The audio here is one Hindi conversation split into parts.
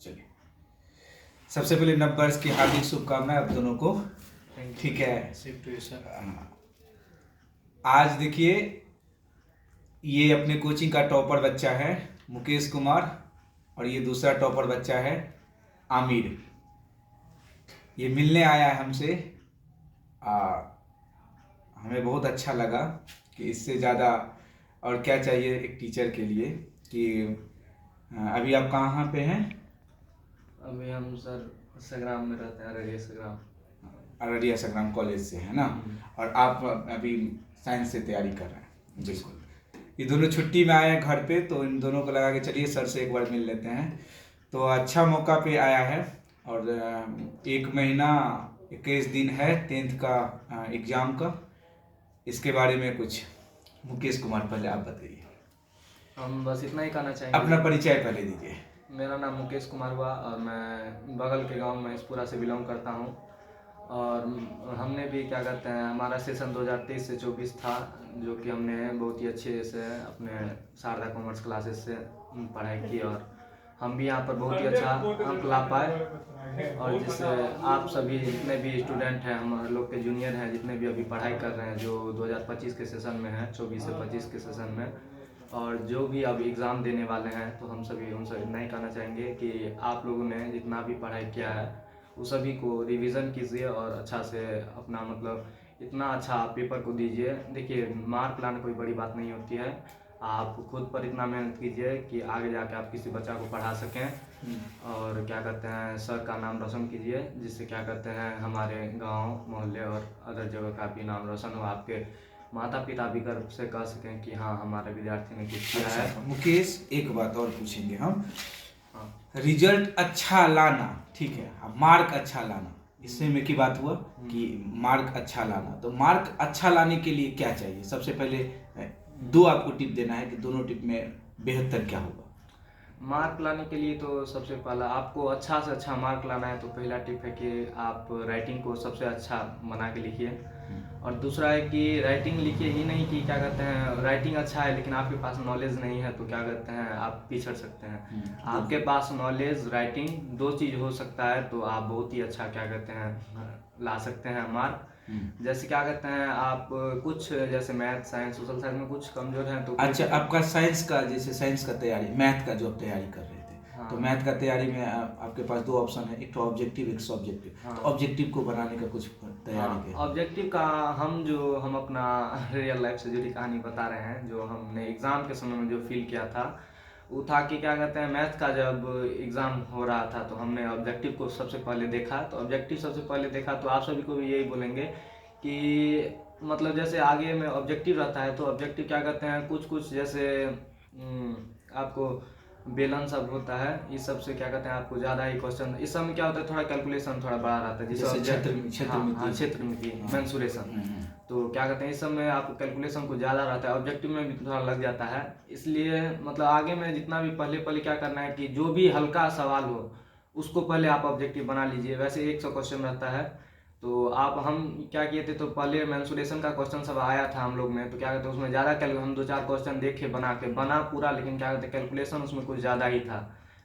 चलिए, सबसे पहले नववर्ष की हार्दिक शुभकामनाएं आप दोनों को। ठीक है सर। आज देखिए, ये अपने कोचिंग का टॉपर बच्चा है मुकेश कुमार, और ये दूसरा टॉपर बच्चा है आमिर। ये मिलने आया है हमसे। हमें बहुत अच्छा लगा कि इससे ज़्यादा और क्या चाहिए एक टीचर के लिए। कि अभी आप कहाँ पे हैं? अभी हम सर संग्राम में रहते हैं, अररिया संग्राम। अररिया संग्राम कॉलेज से है ना। और आप अभी साइंस से तैयारी कर रहे हैं। बिल्कुल। ये दोनों छुट्टी में आए हैं घर पे, तो इन दोनों को लगा कि चलिए सर से एक बार मिल लेते हैं। तो अच्छा मौका पे आया है। और 1 महीना 21 दिन है 10th का एग्ज़ाम का। इसके बारे में कुछ मुकेश कुमार पहले आप बताइए। हम बस इतना ही कहना चाहेंगे। अपना परिचय पहले दीजिए। मेरा नाम मुकेश कुमार हुआ और मैं बगल के गांव महेशपुरा से बिलोंग करता हूं। और हमने भी क्या कहते हैं, हमारा सेशन 2023 से 24 था, जो कि हमने बहुत ही अच्छे से अपने शारदा कॉमर्स क्लासेस से पढ़ाई की। और हम भी यहाँ पर बहुत ही अच्छा अंक ला पाए। और जिससे आप सभी जितने भी स्टूडेंट हैं, हमारे लोग के जूनियर हैं, जितने भी अभी पढ़ाई कर रहे हैं, जो 2025 के सेशन में हैं, 24 से 25 के सेशन में, और जो भी अब एग्ज़ाम देने वाले हैं, तो हम सभी उनसे इतना ही कहना चाहेंगे कि आप लोगों ने जितना भी पढ़ाई किया है वो सभी को रिवीजन कीजिए और अच्छा से अपना मतलब इतना अच्छा पेपर को दीजिए। देखिए, मार्क लाना कोई बड़ी बात नहीं होती है। आप खुद पर इतना मेहनत कीजिए कि आगे जाके आप किसी बच्चा को पढ़ा सकें। और क्या कहते हैं, सर का नाम रोशन कीजिए, जिससे क्या कहते हैं हमारे गांव मोहल्ले और अदर जगह का भी नाम रोशन हो। आपके माता पिता भी गर्व से कह सकें कि हाँ, हमारे विद्यार्थी ने कुछ किया है। मुकेश, एक बात और पूछेंगे हम। हाँ, रिजल्ट अच्छा लाना ठीक है, अब मार्क अच्छा लाना, इसमें में की बात हुआ कि मार्क अच्छा लाना। तो मार्क अच्छा लाने के लिए क्या चाहिए? सबसे पहले 2 आपको टिप देना है कि दोनों टिप में बेहतर क्या होगा। मार्क लाने के लिए तो सबसे पहला आपको अच्छा से अच्छा मार्क लाना है, तो पहला टिप है कि आप राइटिंग को सबसे अच्छा बना के लिखिए। और दूसरा है कि राइटिंग लिखिए ही नहीं कि क्या कहते हैं राइटिंग अच्छा है लेकिन आपके पास नॉलेज नहीं है, तो क्या कहते हैं आप पिछड़ सकते हैं। आपके पास नॉलेज राइटिंग 2 चीज़ हो सकता है, तो आप बहुत ही अच्छा क्या कहते हैं ला सकते हैं मार्क। जैसे क्या कहते हैं आप कुछ जैसे मैथ साइंस सोशल साइंस में कुछ कमजोर हैं तो अच्छा, आपका साइंस का, जैसे साइंस का तैयारी, मैथ का जो आप तैयारी कर रहे थे, हाँ। तो मैथ का तैयारी में आपके पास 2 ऑप्शन है, एक तो ऑब्जेक्टिव एक सब्जेक्टिव। हाँ। तो ऑब्जेक्टिव को बनाने का कुछ तैयारी है? ऑब्जेक्टिव का हम अपना रियल लाइफ से जुड़ी कहानी बता रहे हैं, जो हमने एग्ज़ाम के समय में जो फील किया था वो था कि क्या कहते हैं मैथ का जब एग्ज़ाम हो रहा था तो हमने ऑब्जेक्टिव को सबसे पहले देखा। तो ऑब्जेक्टिव सबसे पहले देखा तो आप सभी को भी यही बोलेंगे कि मतलब जैसे आगे में ऑब्जेक्टिव रहता है, तो ऑब्जेक्टिव क्या कहते हैं कुछ कुछ जैसे आपको बेलन सब होता है, इस सब से क्या कहते हैं आपको ज़्यादा ही क्वेश्चन, इस सब में क्या होता है थोड़ा कैलकुलेशन थोड़ा बड़ा रहता है, जैसे क्षेत्रमिति मेंसुरेशन। तो क्या कहते हैं इस सब में आपको कैलकुलेशन को ज़्यादा रहता है, ऑब्जेक्टिव में भी थोड़ा लग जाता है। इसलिए मतलब आगे में जितना भी पहले पहले क्या करना है कि जो भी हल्का सवाल हो उसको पहले आप ऑब्जेक्टिव बना लीजिए। वैसे 100 क्वेश्चन रहता है, तो आप हम क्या किए थे, तो पहले मेंसुरेशन का क्वेश्चन सब आया था हम लोग में, तो क्या कहते हैं उसमें ज़्यादा हम 2-4 क्वेश्चन देखे बना पूरा, लेकिन क्या कहते हैं कैलकुलेशन उसमें कुछ ज़्यादा ही था,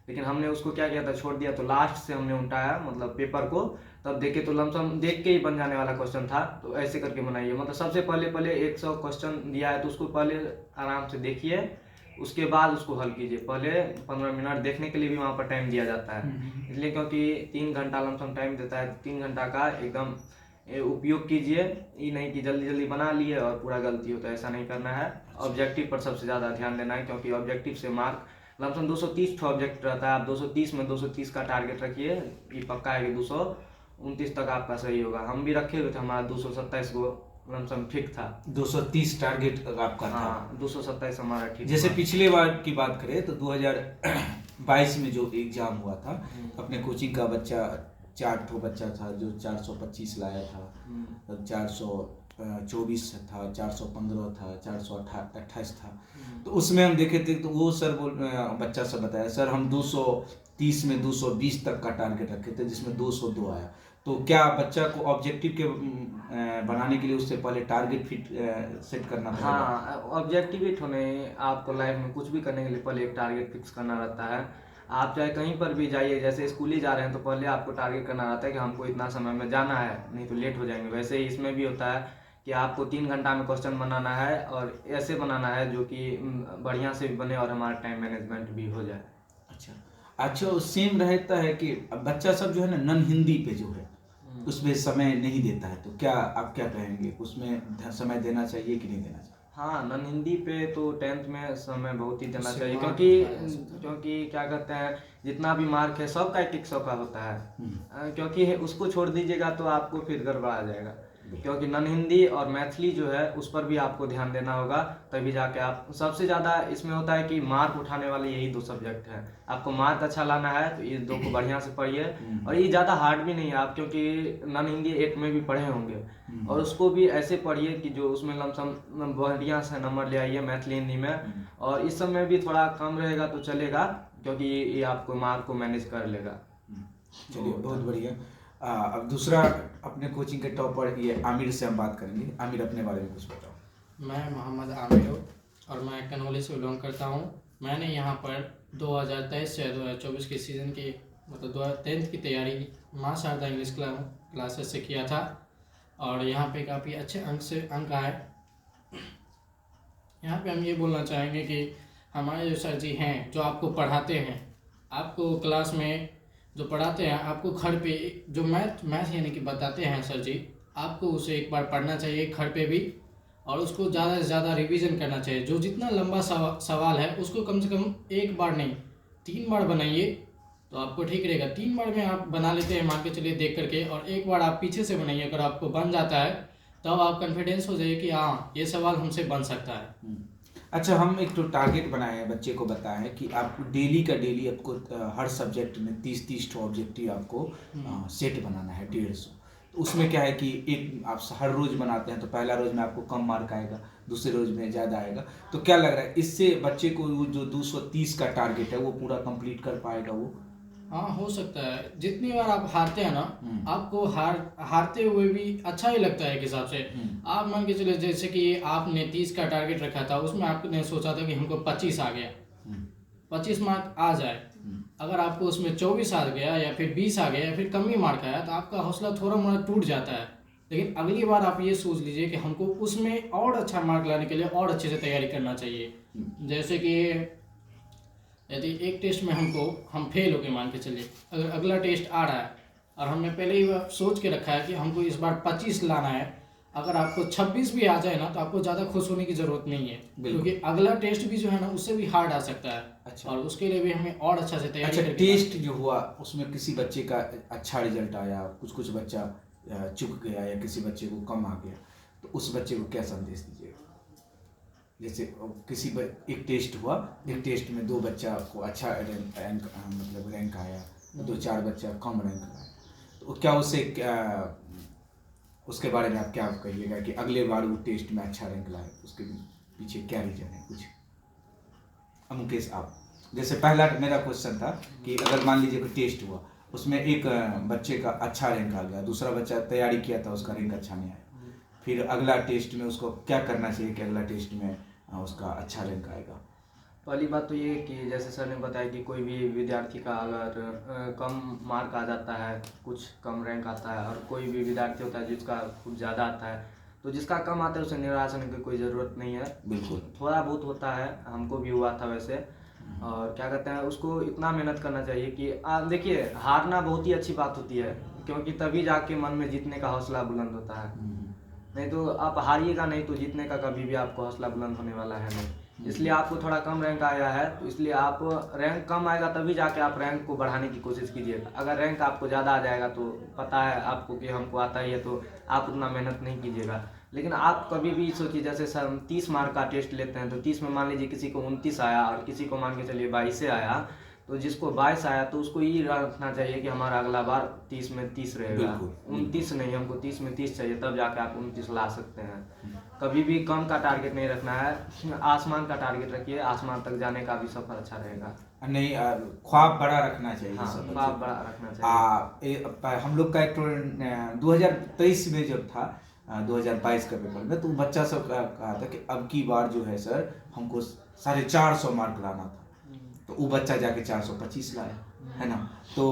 लेकिन हमने उसको क्या किया था छोड़ दिया। तो लास्ट से हमने उल्टाया मतलब पेपर को, तब देखे तो लमसम देख के ही बन जाने वाला क्वेश्चन था। तो ऐसे करके बनाइए, मतलब सबसे पहले 100 क्वेश्चन दिया है तो उसको पहले आराम से देखिए, उसके बाद उसको हल कीजिए। पहले 15 मिनट देखने के लिए भी वहाँ पर टाइम दिया जाता है, इसलिए क्योंकि 3 घंटा लमसम टाइम देता है, 3 घंटा का एकदम उपयोग कीजिए। ये नहीं कि जल्दी जल्दी बना लिए और पूरा गलती हो, तो ऐसा नहीं करना है। ऑब्जेक्टिव पर सबसे ज़्यादा ध्यान देना है, क्योंकि ऑब्जेक्टिव से मार्क लमसम 230 ऑब्जेक्ट रहता है। आप 230 में 230 का टारगेट रखिए, ये पक्का है कि 229 तक आपका सही होगा। हम भी रखे हुए थे, हमारा 227 को लमसम ठीक था। 230 टारगेट आपका था? हाँ, 227 हमारा ठीक। जैसे पिछले बार की बात करें तो 2022 में जो एग्जाम हुआ था, अपने कोचिंग का बच्चा 4 ठो बच्चा था जो 425 लाया था, 424 था, 415 था, 428 था। तो उसमें हम देखे थे तो वो सर बच्चा सब बताया सर हम 230 में 220 तक का टारगेट रखे थे, जिसमें 202 आया। तो क्या बच्चा को ऑब्जेक्टिव के बनाने के लिए उससे पहले टारगेट सेट करना पड़ेगा? हाँ, ऑब्जेक्टिव हिट होने आपको लाइफ में कुछ भी करने के लिए पहले एक टारगेट फिक्स करना रहता है। आप चाहे कहीं पर भी जाइए, जैसे स्कूल ही जा रहे हैं तो पहले आपको टारगेट करना रहता है कि हमको इतना समय में जाना है, नहीं तो लेट हो जाएंगे। वैसे ही इसमें भी होता है कि आपको 3 घंटा में क्वेश्चन बनाना है और ऐसे बनाना है जो कि बढ़िया से भी बने और हमारा टाइम मैनेजमेंट भी हो जाए। अच्छा अच्छा, वो सेम रहता है कि अब बच्चा सब जो है ना नन हिंदी पे जो है उसमें समय नहीं देता है, तो क्या आप क्या कहेंगे, उसमें समय देना चाहिए कि नहीं देना चाहिए? हाँ, नन हिंदी पे तो 10th में समय बहुत ही देना उससे चाहिए, मार्क क्योंकि उठाया जा सकता है। क्योंकि क्या कहते हैं, जितना भी मार्क है सबका एक एक 100 का होता है। क्योंकि उसको छोड़ दीजिएगा तो आपको फिर गड़बड़ा जाएगा, क्योंकि नन हिंदी और मैथिली जो है उस पर भी आपको ध्यान देना होगा, तभी जाके आप सबसे ज़्यादा इसमें होता है कि मार्क उठाने वाले यही 2 सब्जेक्ट हैं। आपको मार्क अच्छा लाना है तो ये 2 को बढ़िया से पढ़िए, और ये ज़्यादा हार्ड भी नहीं है आप, क्योंकि नन हिंदी 8 में भी पढ़े होंगे, और उसको भी ऐसे पढ़िए कि जो उसमें लमसम बढ़िया से नंबर ले आइए मैथिली हिंदी में, और इस सब में भी थोड़ा कम रहेगा तो चलेगा, क्योंकि ये आपको मार्क को मैनेज कर लेगा। चलिए बहुत बढ़िया। अब दूसरा अपने कोचिंग के टॉपर ये आमिर से हम बात करेंगे। आमिर अपने बारे में कुछ बताओ। मैं मोहम्मद आमिर हूँ और मैं कनौली से बिलोंग करता हूँ। मैंने यहाँ पर 2023 से 2024 के सीज़न की मतलब 10th की तैयारी माँ शारदा इंग्लिश क्लासेस से किया था, और यहाँ पे काफ़ी अच्छे अंक आए। यहाँ पे हम ये बोलना चाहेंगे कि हमारे जो सर जी हैं जो आपको पढ़ाते हैं, आपको क्लास में जो पढ़ाते हैं, आपको घर पे जो मैथ यानी कि बताते हैं सर जी, आपको उसे एक बार पढ़ना चाहिए घर पे भी, और उसको ज़्यादा से ज़्यादा रिवीजन करना चाहिए। जो जितना लंबा सवाल है उसको कम से कम 1 बार नहीं 3 बार बनाइए तो आपको ठीक रहेगा। 3 बार में आप बना लेते हैं मान के चलिए देख करके, और 1 बार आप पीछे से बनाइए। अगर आपको बन जाता है तब आप कॉन्फिडेंस हो जाइए कि हाँ ये सवाल हमसे बन सकता है। अच्छा, हम एक तो टारगेट बनाए हैं, बच्चे को बताया है कि आपको डेली का डेली आपको हर सब्जेक्ट में 30-30 ऑब्जेक्टिव आपको सेट बनाना है 150। तो उसमें क्या है कि एक आप हर रोज़ बनाते हैं तो पहला रोज़ में आपको कम मार्क आएगा, दूसरे रोज़ में ज़्यादा आएगा। तो क्या लग रहा है इससे बच्चे को वो जो 230 का टारगेट है वो पूरा कंप्लीट कर पाएगा वो? हाँ हो सकता है। जितनी बार आप हारते हैं ना, आपको हारते हुए भी अच्छा ही लगता है एक हिसाब से। आप मान के चले जैसे कि आपने 30 का टारगेट रखा था, उसमें आपने सोचा था कि हमको 25 आ गया, 25 मार्क आ जाए। अगर आपको उसमें 24 आ गया या फिर 20 आ गया या फिर कम ही मार्क आया तो आपका हौसला थोड़ा मोड़ा टूट जाता है। लेकिन अगली बार आप ये सोच लीजिए कि हमको उसमें और अच्छा मार्क लाने के लिए और अच्छे से तैयारी करना चाहिए। जैसे कि यदि एक टेस्ट में हम फेल हो गए मान के चलिए, अगर अगला टेस्ट आ रहा है और हमने पहले ही सोच के रखा है कि हमको इस बार 25 लाना है, अगर आपको 26 भी आ जाए ना तो आपको ज़्यादा खुश होने की ज़रूरत नहीं है, क्योंकि अगला टेस्ट भी जो है ना उससे भी हार्ड आ सकता है। अच्छा। और उसके लिए भी हमें और अच्छा से तैयारी अच्छा, करके टेस्ट जो हुआ उसमें किसी बच्चे का अच्छा रिजल्ट आया, कुछ बच्चा चूक गया या किसी बच्चे को कम आ गया, तो उस बच्चे को क्या संदेश दीजिएगा? जैसे एक टेस्ट हुआ, एक टेस्ट में 2 बच्चा को अच्छा रैंक आया, 2-4 बच्चा कम रैंक आया, तो क्या उसके बारे में आप क्या कहिएगा कि अगले बार वो टेस्ट में अच्छा रैंक लाए, उसके पीछे क्या रीजन है कुछ? मुकेश आप, जैसे पहला मेरा क्वेश्चन था कि अगर मान लीजिए कोई टेस्ट हुआ, उसमें एक बच्चे का अच्छा रैंक आ गया, दूसरा बच्चा तैयारी किया था उसका रैंक अच्छा नहीं आया, फिर अगला टेस्ट में उसको क्या करना चाहिए कि अगला टेस्ट में उसका अच्छा रैंक आएगा? पहली बात तो ये कि जैसे सर ने बताया कि कोई भी विद्यार्थी का अगर कम मार्क आ जाता है, कुछ कम रैंक आता है, और कोई भी विद्यार्थी होता है जिसका कुछ ज़्यादा आता है, तो जिसका कम आता है उसे निराश होने की कोई ज़रूरत नहीं है। बिल्कुल, थोड़ा बहुत होता है, हमको भी हुआ था वैसे। और क्या कहते हैं, उसको इतना मेहनत करना चाहिए कि देखिए हारना बहुत ही अच्छी बात होती है, क्योंकि तभी जाके मन में जीतने का हौसला बुलंद होता है। नहीं तो आप हारिएगा नहीं तो जीतने का कभी भी आपको हौसला बुलंद होने वाला है नहीं। इसलिए आपको थोड़ा कम रैंक आया है तो इसलिए आप रैंक कम आएगा तभी जाके आप रैंक को बढ़ाने की कोशिश कीजिएगा। अगर रैंक आपको ज़्यादा आ जाएगा तो पता है आपको कि हमको आता ही है, तो आप उतना मेहनत नहीं कीजिएगा। लेकिन आप कभी भी सोचिए, जैसे सर 30 मार्क का टेस्ट लेते हैं तो 30 में मान लीजिए किसी को 29 आया और किसी को मान के चलिए 22 से आया, तो जिसको 22 आया तो उसको ये रखना चाहिए कि हमारा अगला बार 30 में 30 रहेगा, 29 नहीं, हमको 30 में 30 चाहिए, तब जाके आप 29 ला सकते हैं। कभी भी कम का टारगेट नहीं रखना है, आसमान का टारगेट रखिए, आसमान तक जाने का भी सफर अच्छा रहेगा। नहीं, ख्वाब बड़ा रखना चाहिए। हाँ, सब ख्वाब बड़ा रखना चाहिए। हम लोग का एक 2023 में जब था 2022 का पेपर में, तो बच्चा सब कहा था कि अब की बार जो है सर हमको 450 मार्क लाना था। तो वो बच्चा जाके 425 लाया, है ना। तो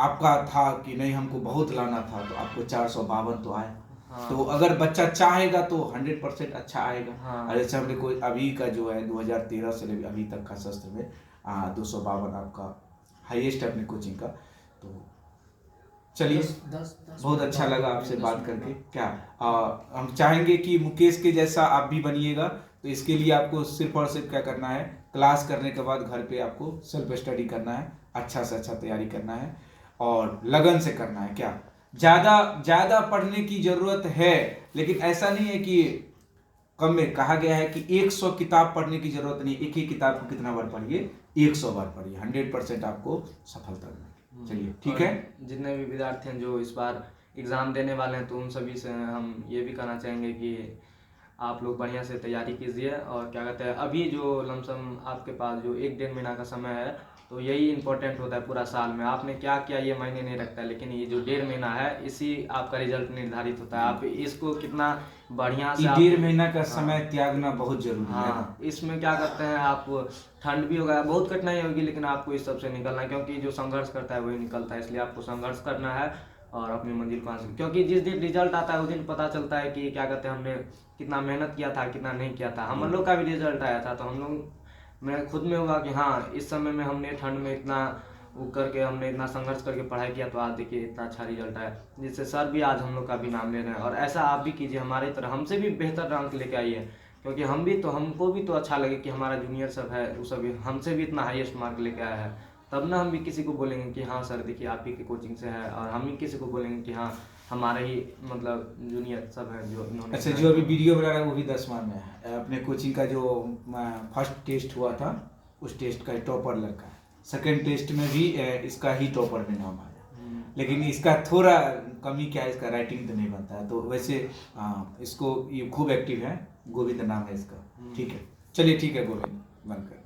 आपका था कि नहीं हमको बहुत लाना था, तो आपको 452 तो आया। हाँ। तो अगर बच्चा चाहेगा तो 100% अच्छा आएगा। हाँ। और जैसे हमने कोई अभी का जो है 2013 से लेकर अभी तक का शस्त्र में 252 आपका हाईएस्ट है अपने कोचिंग का। तो चलिए, बहुत अच्छा लगा आपसे बात करके। क्या हम चाहेंगे कि मुकेश के जैसा आप भी बनिएगा, तो इसके लिए आपको सिर्फ और सिर्फ क्या करना है, क्लास करने के बाद घर पे आपको सेल्फ स्टडी करना है, अच्छा से अच्छा तैयारी करना है और लगन से करना है। क्या ज़्यादा पढ़ने की ज़रूरत है, लेकिन ऐसा नहीं है कि कम में कहा गया है कि 100 किताब पढ़ने की ज़रूरत नहीं, एक ही किताब को कितना बार पढ़िए, 100 बार पढ़िए, 100% आपको सफलता मिलेगी। चलिए ठीक है। जितने भी विद्यार्थी हैं जो इस बार एग्ज़ाम देने वाले हैं, तो उन सभी से हम ये भी कहना चाहेंगे कि आप लोग बढ़िया से तैयारी कीजिए। और क्या कहते हैं, अभी जो लमसम आपके पास जो 1-1.5 महीना का समय है, तो यही इम्पोर्टेंट होता है पूरा साल में। आपने क्या किया ये मायने नहीं रखता है, लेकिन ये जो 1.5 महीना है, इसी आपका रिजल्ट निर्धारित होता है। आप इसको कितना बढ़िया से 1.5 महीना का समय त्यागना बहुत जरूरी है ना। हाँ, इसमें क्या करते हैं, आप ठंड भी होगा, बहुत कठिनाई होगी, लेकिन आपको इस सब से निकलना है, क्योंकि जो संघर्ष करता है वही निकलता है। इसलिए आपको संघर्ष करना है और अपनी मंजिल को हासिल, क्योंकि जिस दिन रिजल्ट आता है उस दिन पता चलता है कि क्या कहते हैं, हमने कितना मेहनत किया था, कितना नहीं किया था। हम लोग का भी रिजल्ट आया था, तो हम लोग मैं खुद में होगा कि हाँ, इस समय में हमने ठंड में इतना वो करके, हमने इतना संघर्ष करके पढ़ाई किया, तो आज देखिए इतना अच्छा रिजल्ट आया, जिससे सर भी आज हम लोग का भी नाम ले रहे हैं। और ऐसा आप भी कीजिए, हमारी तरह हमसे भी बेहतर रैंक लेके आइए, क्योंकि हमको भी तो अच्छा लगे कि हमारा जूनियर सब है, वो सब हमसे भी इतना हाईएस्ट मार्क लेके आया है। तब ना हम भी किसी को बोलेंगे कि हाँ सर देखिए आप ही की कोचिंग से है, और हम ही किसी को बोलेंगे कि हाँ हमारे ही मतलब जूनियर सब है जो इन्होंने। अच्छा, जो अभी वीडियो बना रहा है वो भी 10वां में है। अपने कोचिंग का जो फर्स्ट टेस्ट हुआ था, उस टेस्ट का टॉपर लड़का है। सेकंड टेस्ट में भी इसका ही टॉपर में नाम आया, लेकिन इसका थोड़ा कमी क्या है, इसका राइटिंग तो नहीं बनता है। तो वैसे इसको ये खूब एक्टिव है, गोविंद नाम है इसका। ठीक है, चलिए ठीक है गोविंद, बंद कर।